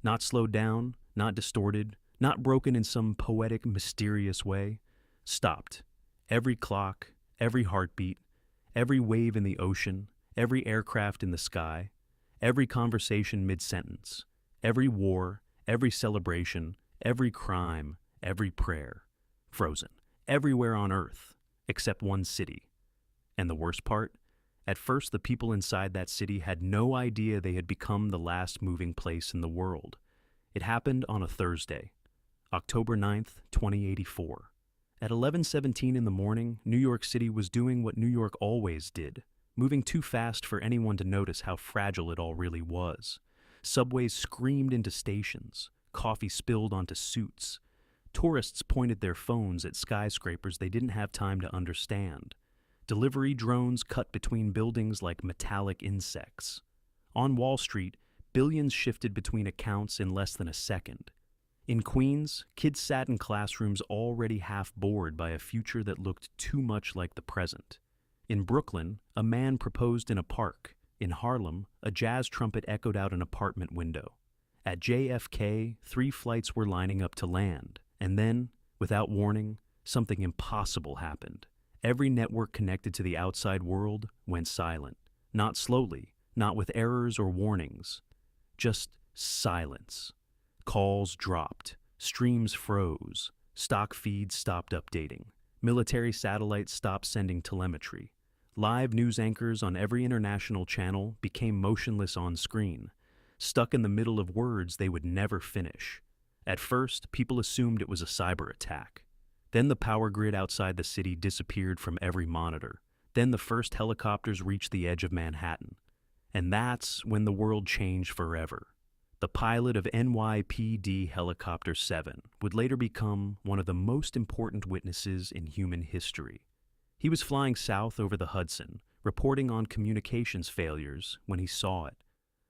Not slowed down, not distorted, not broken in some poetic, mysterious way. Stopped. Every clock, every heartbeat, every wave in the ocean, every aircraft in the sky, every conversation mid-sentence, every war, every celebration, every crime, every prayer. Frozen. Everywhere on Earth, except one city. And the worst part? At first, the people inside that city had no idea they had become the last moving place in the world. It happened on a Thursday, October 9th, 2084. At 11:17 in the morning, New York City was doing what New York always did, moving too fast for anyone to notice how fragile it all really was. Subways screamed into stations, coffee spilled onto suits. Tourists pointed their phones at skyscrapers they didn't have time to understand. Delivery drones cut between buildings like metallic insects. On Wall Street, billions shifted between accounts in less than a second. In Queens, kids sat in classrooms already half bored by a future that looked too much like the present. In Brooklyn, a man proposed in a park. In Harlem, a jazz trumpet echoed out an apartment window. At JFK, 3 flights were lining up to land. And then, without warning, something impossible happened. Every network connected to the outside world went silent. Not slowly, not with errors or warnings. Just silence. Calls dropped. Streams froze. Stock feeds stopped updating. Military satellites stopped sending telemetry. Live news anchors on every international channel became motionless on screen, stuck in the middle of words they would never finish. At first, people assumed it was a cyber attack. Then the power grid outside the city disappeared from every monitor. Then the first helicopters reached the edge of Manhattan. And that's when the world changed forever. The pilot of NYPD Helicopter 7 would later become one of the most important witnesses in human history. He was flying south over the Hudson, reporting on communications failures when he saw it.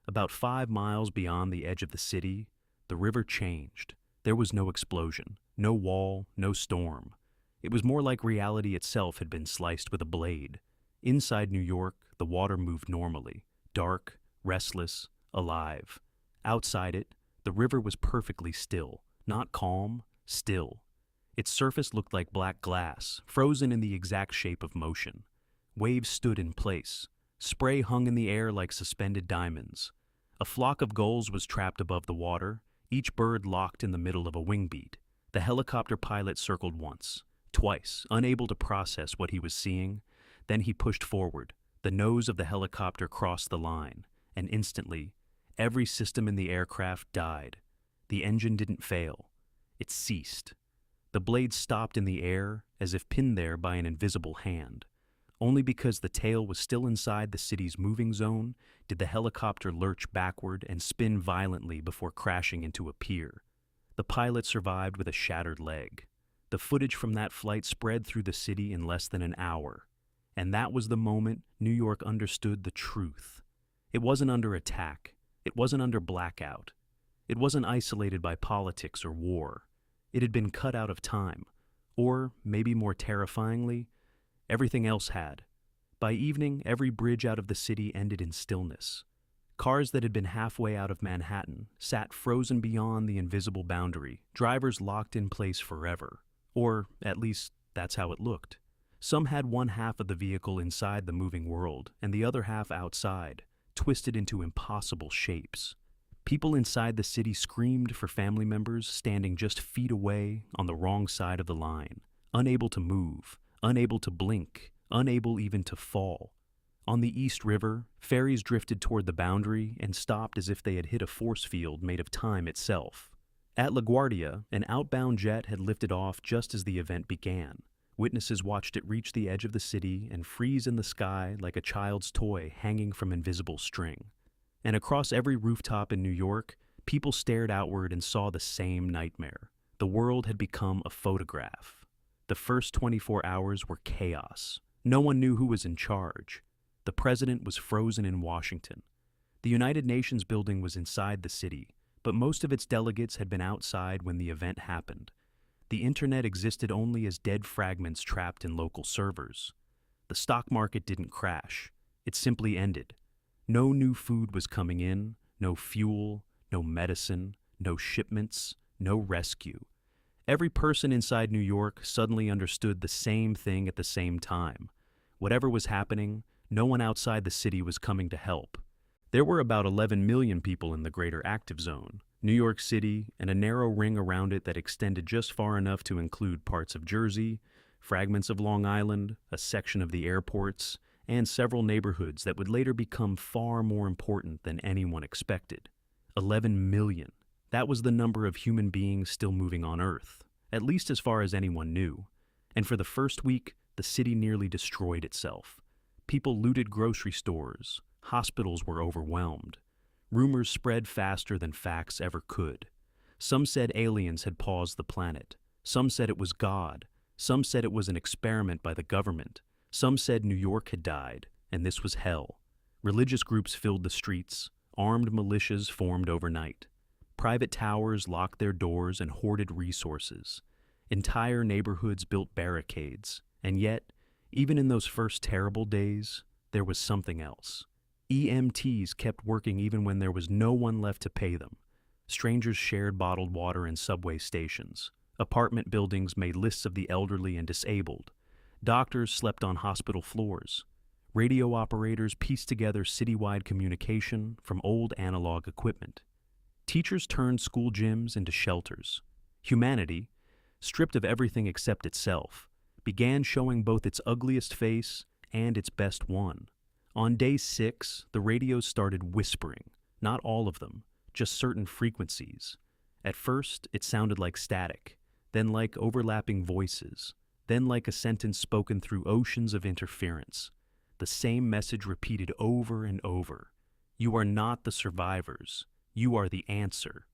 About 5 miles beyond the edge of the city, the river changed. There was no explosion, no wall, no storm. It was more like reality itself had been sliced with a blade. Inside New York, the water moved normally, dark, restless, alive. Outside it, the river was perfectly still, not calm, still. Its surface looked like black glass, frozen in the exact shape of motion. Waves stood in place. Spray hung in the air like suspended diamonds. A flock of gulls was trapped above the water, each bird locked in the middle of a wing beat. The helicopter pilot circled once, twice, unable to process what he was seeing. Then he pushed forward. The nose of the helicopter crossed the line, and instantly, every system in the aircraft died. The engine didn't fail. It ceased. The blade stopped in the air, as if pinned there by an invisible hand. Only because the tail was still inside the city's moving zone did the helicopter lurch backward and spin violently before crashing into a pier. The pilot survived with a shattered leg. The footage from that flight spread through the city in less than an hour. And that was the moment New York understood the truth. It wasn't under attack. It wasn't under blackout. It wasn't isolated by politics or war. It had been cut out of time. Or, maybe more terrifyingly, everything else had. By evening, every bridge out of the city ended in stillness. Cars that had been halfway out of Manhattan sat frozen beyond the invisible boundary, drivers locked in place forever. Or, at least, that's how it looked. Some had one half of the vehicle inside the moving world, and the other half outside, twisted into impossible shapes. People inside the city screamed for family members standing just feet away on the wrong side of the line, unable to move, unable to blink, unable even to fall. On the East River, ferries drifted toward the boundary and stopped as if they had hit a force field made of time itself. At LaGuardia, an outbound jet had lifted off just as the event began. Witnesses watched it reach the edge of the city and freeze in the sky like a child's toy hanging from invisible string. And across every rooftop in New York, people stared outward and saw the same nightmare. The world had become a photograph. The first 24 hours were chaos. No one knew who was in charge. The president was frozen in Washington. The United Nations building was inside the city, but most of its delegates had been outside when the event happened. The internet existed only as dead fragments trapped in local servers. The stock market didn't crash. It simply ended. No new food was coming in, no fuel, no medicine, no shipments, no rescue. Every person inside New York suddenly understood the same thing at the same time. Whatever was happening, no one outside the city was coming to help. There were about 11 million people in the greater active zone, New York City, and a narrow ring around it that extended just far enough to include parts of Jersey, fragments of Long Island, a section of the airports, and several neighborhoods that would later become far more important than anyone expected. 11 million. That was the number of human beings still moving on Earth, at least as far as anyone knew. And for the first week, the city nearly destroyed itself. People looted grocery stores. Hospitals were overwhelmed. Rumors spread faster than facts ever could. Some said aliens had paused the planet. Some said it was God. Some said it was an experiment by the government. Some said New York had died, and this was hell. Religious groups filled the streets. Armed militias formed overnight. Private towers locked their doors and hoarded resources. Entire neighborhoods built barricades. And yet, even in those first terrible days, there was something else. EMTs kept working even when there was no one left to pay them. Strangers shared bottled water in subway stations. Apartment buildings made lists of the elderly and disabled. Doctors slept on hospital floors. Radio operators pieced together citywide communication from old analog equipment. Teachers turned school gyms into shelters. Humanity, stripped of everything except itself, began showing both its ugliest face and its best one. On day 6, the radios started whispering, not all of them, just certain frequencies. At first, it sounded like static, then like overlapping voices, then like a sentence spoken through oceans of interference. The same message repeated over and over. You are not the survivors. You are the answer.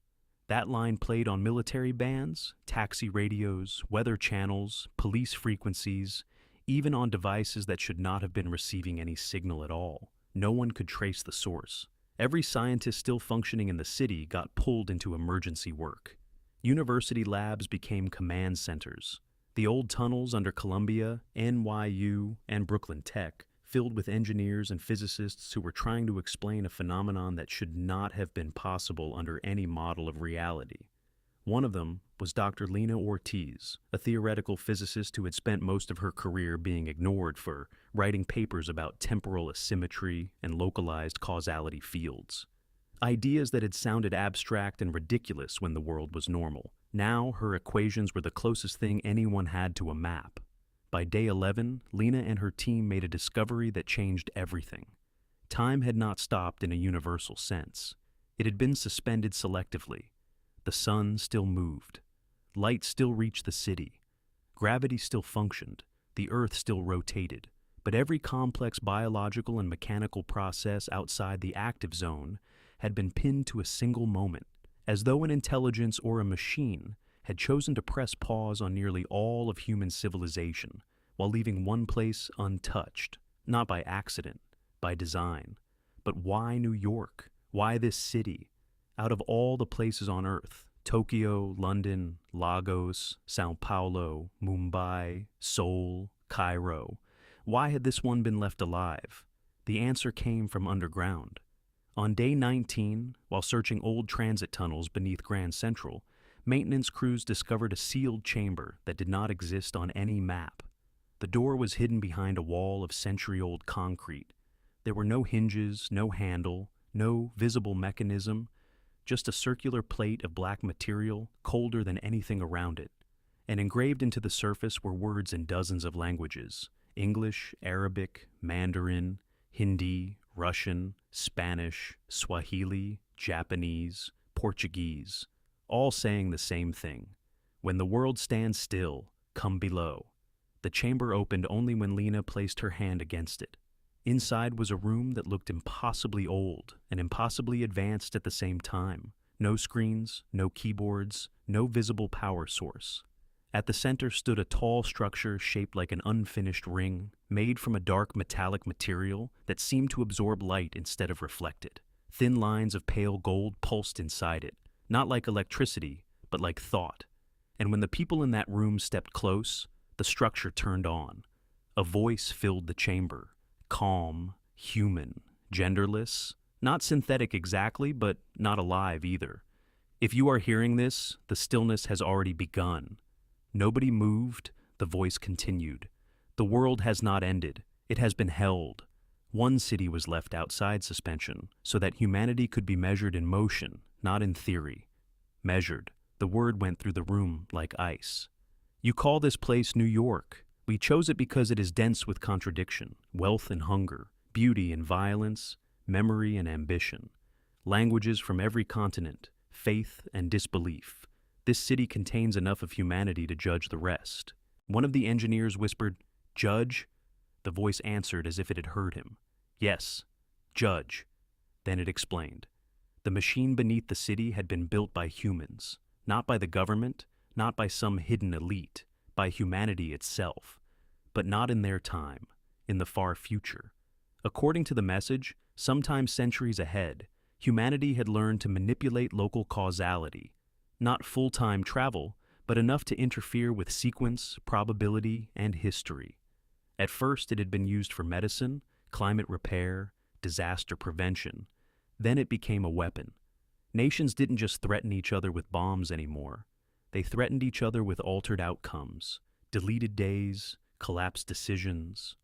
That line played on military bands, taxi radios, weather channels, police frequencies, even on devices that should not have been receiving any signal at all. No one could trace the source. Every scientist still functioning in the city got pulled into emergency work. University labs became command centers. The old tunnels under Columbia, NYU, and Brooklyn Tech filled with engineers and physicists who were trying to explain a phenomenon that should not have been possible under any model of reality. One of them was Dr. Lena Ortiz, a theoretical physicist who had spent most of her career being ignored for writing papers about temporal asymmetry and localized causality fields. Ideas that had sounded abstract and ridiculous when the world was normal. Now her equations were the closest thing anyone had to a map. By day 11, Lena and her team made a discovery that changed everything. Time had not stopped in a universal sense. It had been suspended selectively. The sun still moved. Light still reached the city. Gravity still functioned. The earth still rotated. But every complex biological and mechanical process outside the active zone had been pinned to a single moment, as though an intelligence or a machine had chosen to press pause on nearly all of human civilization, while leaving one place untouched, not by accident, by design. But why New York? Why this city? Out of all the places on Earth, Tokyo, London, Lagos, Sao Paulo, Mumbai, Seoul, Cairo, why had this one been left alive? The answer came from underground. On day 19, while searching old transit tunnels beneath Grand Central, maintenance crews discovered a sealed chamber that did not exist on any map. The door was hidden behind a wall of century-old concrete. There were no hinges, no handle, no visible mechanism, just a circular plate of black material, colder than anything around it. And engraved into the surface were words in dozens of languages: English, Arabic, Mandarin, Hindi, Russian, Spanish, Swahili, Japanese, Portuguese, all saying the same thing. When the world stands still, come below. The chamber opened only when Lena placed her hand against it. Inside was a room that looked impossibly old and impossibly advanced at the same time. No screens, no keyboards, no visible power source. At the center stood a tall structure shaped like an unfinished ring, made from a dark metallic material that seemed to absorb light instead of reflect it. Thin lines of pale gold pulsed inside it, not like electricity, but like thought. And when the people in that room stepped close, the structure turned on. A voice filled the chamber, calm, human, genderless, not synthetic exactly, but not alive either. If you are hearing this, the stillness has already begun. Nobody moved, the voice continued. The world has not ended, it has been held. One city was left outside suspension, so that humanity could be measured in motion, not in theory. Measured, the word went through the room like ice. You call this place New York. We chose it because it is dense with contradiction, wealth and hunger, beauty and violence, memory and ambition. Languages from every continent, faith and disbelief. This city contains enough of humanity to judge the rest. One of the engineers whispered, "Judge?" The voice answered as if it had heard him. "Yes, judge." Then it explained. The machine beneath the city had been built by humans, not by the government, not by some hidden elite, by humanity itself. But not in their time, in the far future. According to the message, sometime centuries ahead, humanity had learned to manipulate local causality, not full-time travel, but enough to interfere with sequence, probability, and history. At first, it had been used for medicine, climate repair, disaster prevention. Then it became a weapon. Nations didn't just threaten each other with bombs anymore. They threatened each other with altered outcomes, deleted days, collapsed decisions.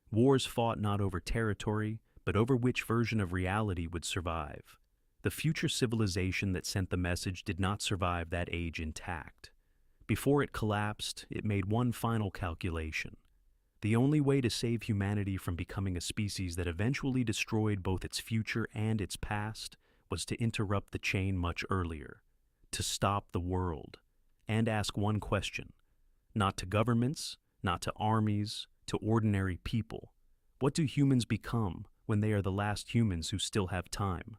Wars fought not over territory, but over which version of reality would survive. The future civilization that sent the message did not survive that age intact. Before it collapsed, it made one final calculation. The only way to save humanity from becoming a species that eventually destroyed both its future and its past was to interrupt the chain much earlier, to stop the world, and ask one question, not to governments, not to armies, to ordinary people. What do humans become when they are the last humans who still have time?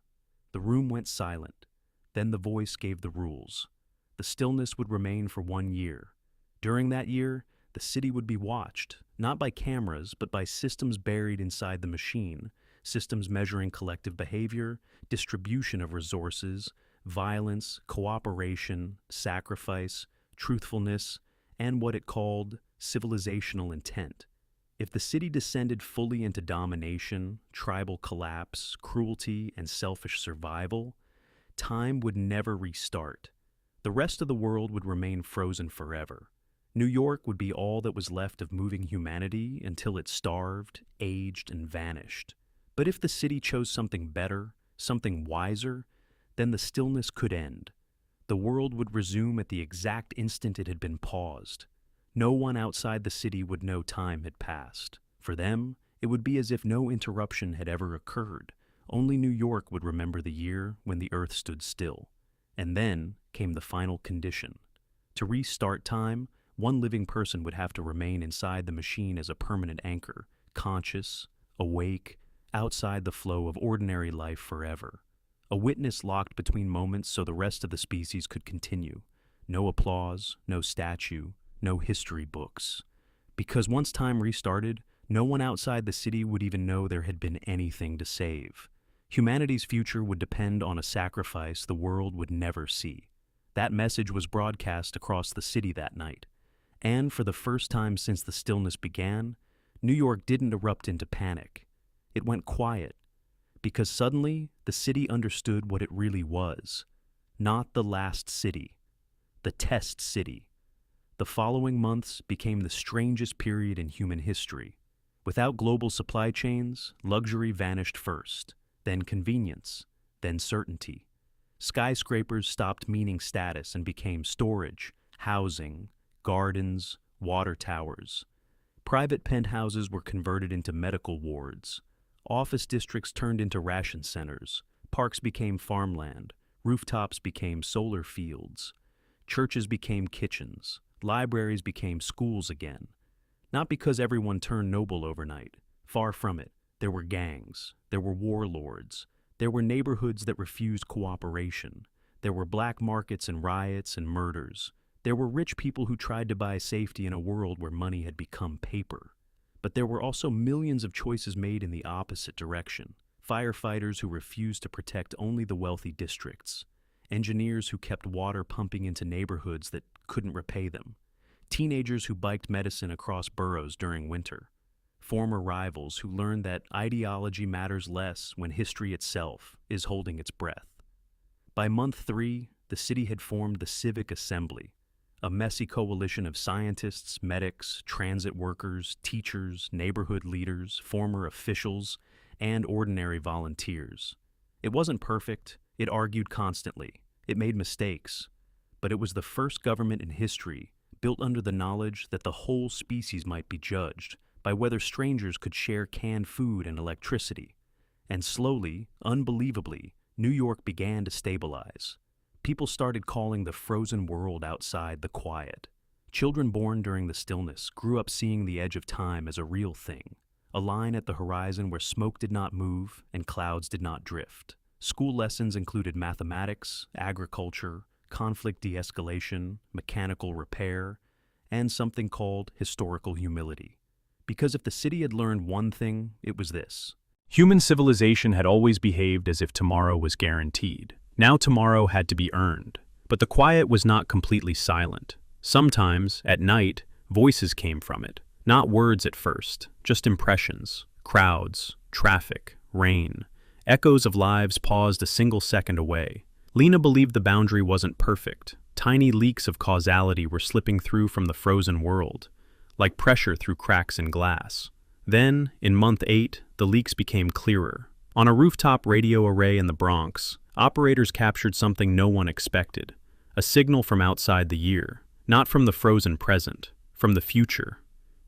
The room went silent. Then the voice gave the rules. The stillness would remain for 1 year. During that year, the city would be watched, not by cameras, but by systems buried inside the machine, systems measuring collective behavior, distribution of resources, violence, cooperation, sacrifice, truthfulness, and what it called civilizational intent. If the city descended fully into domination, tribal collapse, cruelty, and selfish survival, time would never restart. The rest of the world would remain frozen forever. New York would be all that was left of moving humanity until it starved, aged, and vanished. But if the city chose something better, something wiser, then the stillness could end. The world would resume at the exact instant it had been paused. No one outside the city would know time had passed. For them, it would be as if no interruption had ever occurred. Only New York would remember the year when the earth stood still. And then came the final condition. To restart time, one living person would have to remain inside the machine as a permanent anchor, conscious, awake, outside the flow of ordinary life forever. A witness locked between moments so the rest of the species could continue. No applause, no statue, no history books. Because once time restarted, no one outside the city would even know there had been anything to save. Humanity's future would depend on a sacrifice the world would never see. That message was broadcast across the city that night. And for the first time since the stillness began, New York didn't erupt into panic. It went quiet, because suddenly the city understood what it really was. Not the last city, the test city. The following months became the strangest period in human history. Without global supply chains, luxury vanished first, then convenience, then certainty. Skyscrapers stopped meaning status and became storage, housing, gardens, water towers. Private penthouses were converted into medical wards. Office districts turned into ration centers. Parks became farmland. Rooftops became solar fields. Churches became kitchens. Libraries became schools again. Not because everyone turned noble overnight. Far from it. There were gangs. There were warlords. There were neighborhoods that refused cooperation. There were black markets and riots and murders. There were rich people who tried to buy safety in a world where money had become paper. But there were also millions of choices made in the opposite direction. Firefighters who refused to protect only the wealthy districts. Engineers who kept water pumping into neighborhoods that couldn't repay them. Teenagers who biked medicine across boroughs during winter. Former rivals who learned that ideology matters less when history itself is holding its breath. By month 3, the city had formed the Civic Assembly, a messy coalition of scientists, medics, transit workers, teachers, neighborhood leaders, former officials, and ordinary volunteers. It wasn't perfect, it argued constantly, it made mistakes, but it was the first government in history built under the knowledge that the whole species might be judged by whether strangers could share canned food and electricity. And slowly, unbelievably, New York began to stabilize. People started calling the frozen world outside the quiet. Children born during the stillness grew up seeing the edge of time as a real thing, a line at the horizon where smoke did not move and clouds did not drift. School lessons included mathematics, agriculture, conflict de-escalation, mechanical repair, and something called historical humility. Because if the city had learned one thing, it was this. Human civilization had always behaved as if tomorrow was guaranteed. Now tomorrow had to be earned. But the quiet was not completely silent. Sometimes, at night, voices came from it. Not words at first, just impressions, crowds, traffic, rain. Echoes of lives paused a single second away. Lena believed the boundary wasn't perfect. Tiny leaks of causality were slipping through from the frozen world, like pressure through cracks in glass. Then, in month 8, the leaks became clearer. On a rooftop radio array in the Bronx, operators captured something no one expected, a signal from outside the year, not from the frozen present, from the future.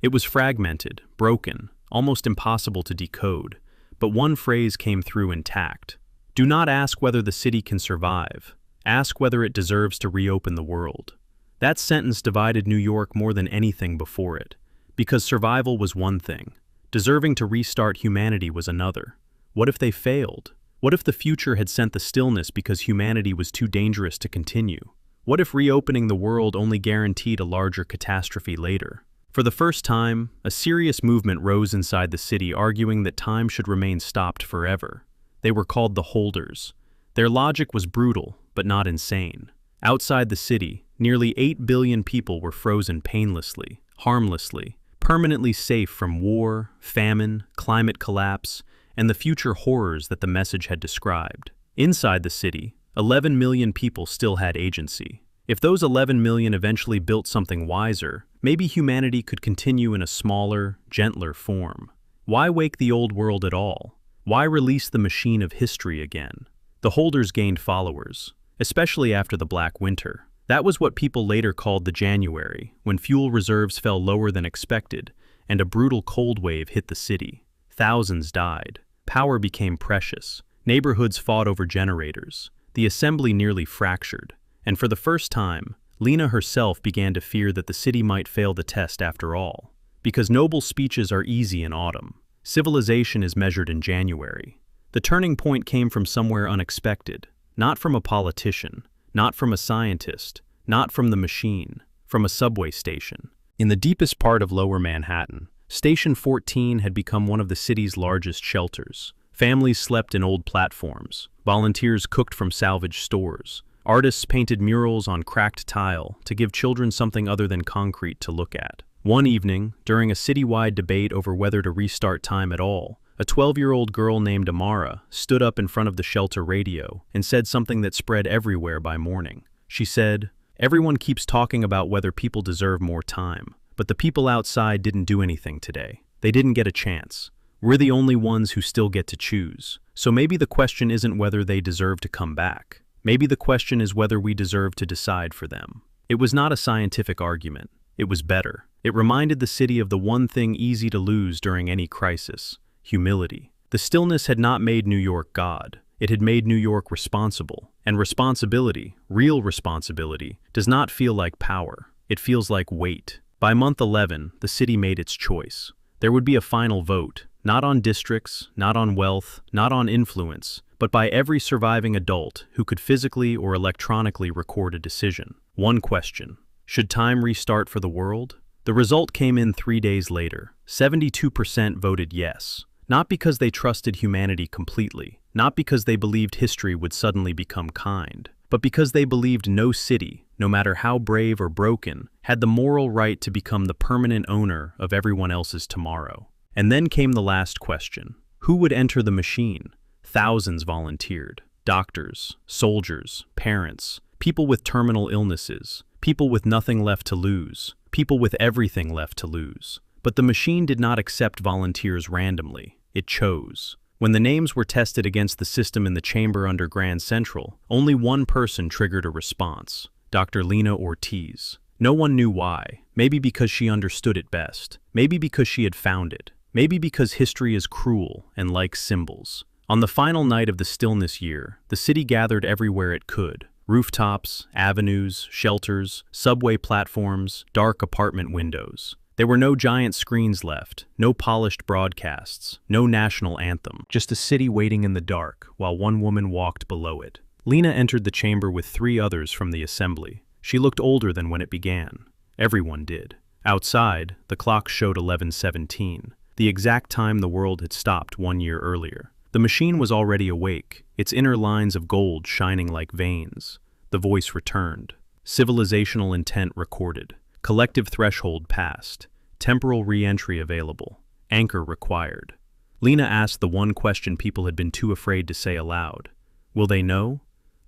It was fragmented, broken, almost impossible to decode, but one phrase came through intact. Do not ask whether the city can survive. Ask whether it deserves to reopen the world. That sentence divided New York more than anything before it, because survival was one thing. Deserving to restart humanity was another. What if they failed? What if the future had sent the stillness because humanity was too dangerous to continue? What if reopening the world only guaranteed a larger catastrophe later? For the first time, a serious movement rose inside the city arguing that time should remain stopped forever. They were called the Holders. Their logic was brutal, but not insane. Outside the city, nearly 8 billion people were frozen painlessly, harmlessly, permanently safe from war, famine, climate collapse, and the future horrors that the message had described. Inside the city, 11 million people still had agency. If those 11 million eventually built something wiser, maybe humanity could continue in a smaller, gentler form. Why wake the old world at all? Why release the machine of history again? The Holders gained followers, especially after the Black Winter. That was what people later called the January, when fuel reserves fell lower than expected, and a brutal cold wave hit the city. Thousands died. Power became precious. Neighborhoods fought over generators. The assembly nearly fractured. And for the first time, Lena herself began to fear that the city might fail the test after all. Because noble speeches are easy in autumn. Civilization is measured in January. The turning point came from somewhere unexpected. Not from a politician. Not from a scientist, not from the machine, from a subway station. In the deepest part of Lower Manhattan, Station 14 had become one of the city's largest shelters. Families slept in old platforms. Volunteers cooked from salvaged stores. Artists painted murals on cracked tile to give children something other than concrete to look at. One evening, during a citywide debate over whether to restart time at all, a 12-year-old girl named Amara stood up in front of the shelter radio and said something that spread everywhere by morning. She said, "Everyone keeps talking about whether people deserve more time, but the people outside didn't do anything today. They didn't get a chance. We're the only ones who still get to choose. So maybe the question isn't whether they deserve to come back. Maybe the question is whether we deserve to decide for them." It was not a scientific argument. It was better. It reminded the city of the one thing easy to lose during any crisis: humility. The stillness had not made New York God. It had made New York responsible. And responsibility, real responsibility, does not feel like power. It feels like weight. By month 11, the city made its choice. There would be a final vote, not on districts, not on wealth, not on influence, but by every surviving adult who could physically or electronically record a decision. One question: should time restart for the world? The result came in 3 days later. 72% voted yes. Not because they trusted humanity completely, not because they believed history would suddenly become kind, but because they believed no city, no matter how brave or broken, had the moral right to become the permanent owner of everyone else's tomorrow. And then came the last question: who would enter the machine? Thousands volunteered. Doctors, soldiers, parents, People with terminal illnesses, people with nothing left to lose, people with everything left to lose. But the machine did not accept volunteers randomly. It chose. When the names were tested against the system in the chamber under Grand Central, only one person triggered a response: Dr. Lena Ortiz. No one knew why. Maybe because she understood it best. Maybe because she had found it. Maybe because history is cruel and likes symbols. On the final night of the stillness year, the city gathered everywhere it could. Rooftops, avenues, shelters, subway platforms, dark apartment windows. There were no giant screens left, no polished broadcasts, no national anthem, just a city waiting in the dark while one woman walked below it. Lena entered the chamber with 3 others from the assembly. She looked older than when it began. Everyone did. Outside, the clock showed 11:17, the exact time the world had stopped 1 year earlier. The machine was already awake, its inner lines of gold shining like veins. The voice returned. Civilizational intent recorded. Collective threshold passed. Temporal re-entry available. Anchor required. Lena asked the one question people had been too afraid to say aloud. Will they know?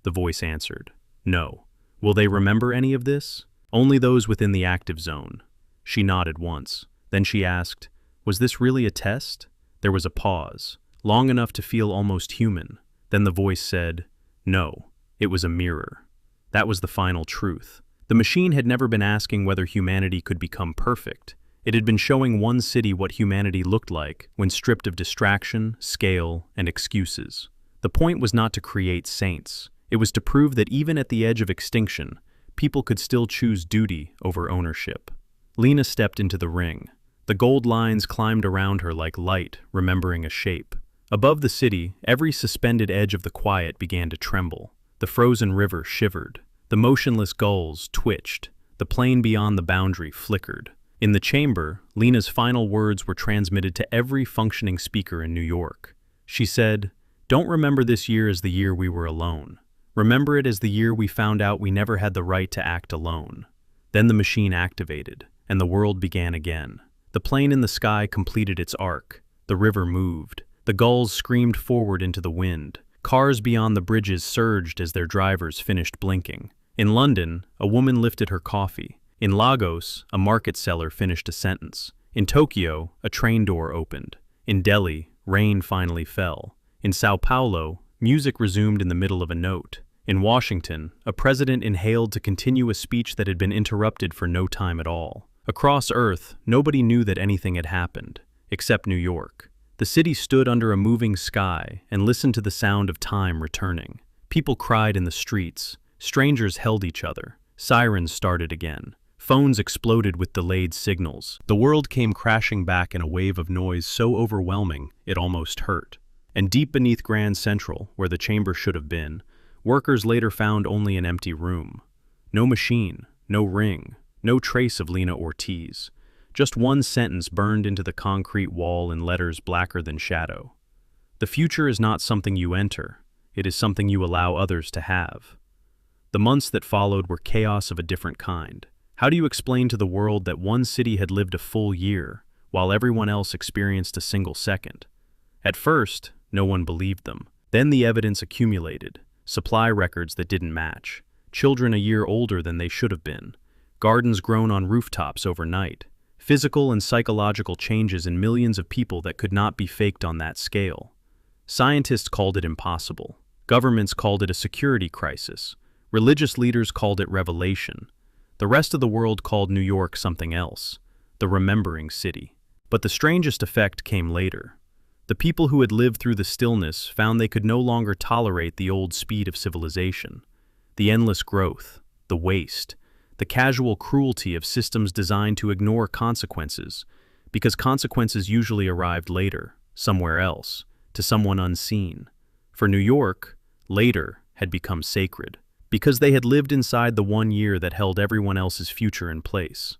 The voice answered. No. Will they remember any of this? Only those within the active zone. She nodded once. Then she asked, was this really a test? There was a pause, long enough to feel almost human. Then the voice said, no, it was a mirror. That was the final truth. The machine had never been asking whether humanity could become perfect. It had been showing one city what humanity looked like when stripped of distraction, scale, and excuses. The point was not to create saints. It was to prove that even at the edge of extinction, people could still choose duty over ownership. Lena stepped into the ring. The gold lines climbed around her like light, remembering a shape. Above the city, every suspended edge of the quiet began to tremble. The frozen river shivered. The motionless gulls twitched. The plain beyond the boundary flickered. In the chamber, Lena's final words were transmitted to every functioning speaker in New York. She said, "Don't remember this year as the year we were alone. Remember it as the year we found out we never had the right to act alone." Then the machine activated, and the world began again. The plane in the sky completed its arc. The river moved. The gulls screamed forward into the wind. Cars beyond the bridges surged as their drivers finished blinking. In London, a woman lifted her coffee. In Lagos, a market seller finished a sentence. In Tokyo, a train door opened. In Delhi, rain finally fell. In Sao Paulo, music resumed in the middle of a note. In Washington, a president inhaled to continue a speech that had been interrupted for no time at all. Across Earth, nobody knew that anything had happened, except New York. The city stood under a moving sky and listened to the sound of time returning. People cried in the streets. Strangers held each other. Sirens started again. Phones exploded with delayed signals. The world came crashing back in a wave of noise so overwhelming it almost hurt. And deep beneath Grand Central, where the chamber should have been, workers later found only an empty room. No machine, no ring, no trace of Lena Ortiz. Just one sentence burned into the concrete wall in letters blacker than shadow. The future is not something you enter. It is something you allow others to have. The months that followed were chaos of a different kind. How do you explain to the world that one city had lived a full year, while everyone else experienced a single second? At first, no one believed them. Then the evidence accumulated. Supply records that didn't match. Children a year older than they should have been. Gardens grown on rooftops overnight. Physical and psychological changes in millions of people that could not be faked on that scale. Scientists called it impossible. Governments called it a security crisis. Religious leaders called it revelation. The rest of the world called New York something else, the remembering city. But the strangest effect came later. The people who had lived through the stillness found they could no longer tolerate the old speed of civilization. The endless growth, the waste, the casual cruelty of systems designed to ignore consequences, because consequences usually arrived later, somewhere else, to someone unseen. For New York, later had become sacred, because they had lived inside the 1 year that held everyone else's future in place.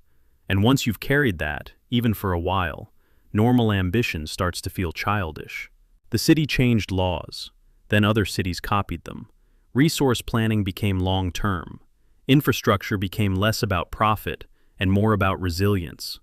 And once you've carried that, even for a while, normal ambition starts to feel childish. The city changed laws. Then other cities copied them. Resource planning became long-term. Infrastructure became less about profit and more about resilience.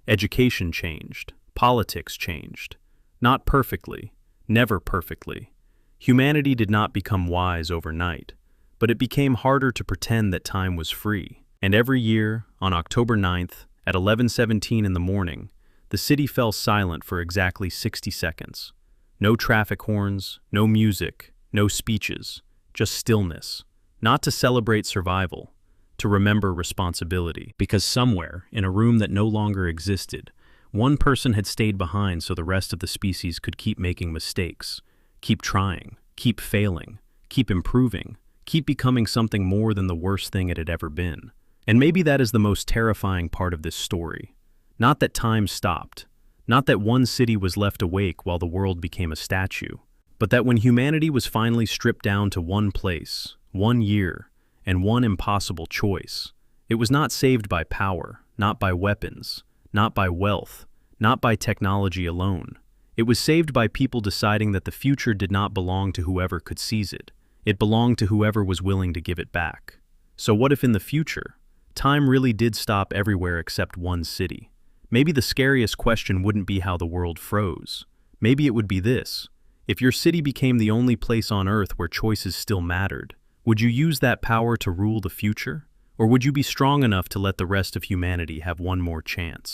Education changed. Politics changed. Not perfectly. Never perfectly. Humanity did not become wise overnight. but it became harder to pretend that time was free. And every year, on October 9th, at 11:17 in the morning, the city fell silent for exactly 60 seconds. No traffic horns, no music, no speeches, just stillness. Not to celebrate survival, to remember responsibility. Because somewhere, in a room that no longer existed, one person had stayed behind so the rest of the species could keep making mistakes, keep trying, keep failing, keep improving, keep becoming something more than the worst thing it had ever been. And maybe that is the most terrifying part of this story. Not that time stopped, not that one city was left awake while the world became a statue, but that when humanity was finally stripped down to one place, 1 year, and one impossible choice, it was not saved by power, not by weapons, not by wealth, not by technology alone. It was saved by people deciding that the future did not belong to whoever could seize it. It belonged to whoever was willing to give it back. So what if in the future, time really did stop everywhere except one city? Maybe the scariest question wouldn't be how the world froze. Maybe it would be this: if your city became the only place on Earth where choices still mattered, would you use that power to rule the future? Or would you be strong enough to let the rest of humanity have one more chance?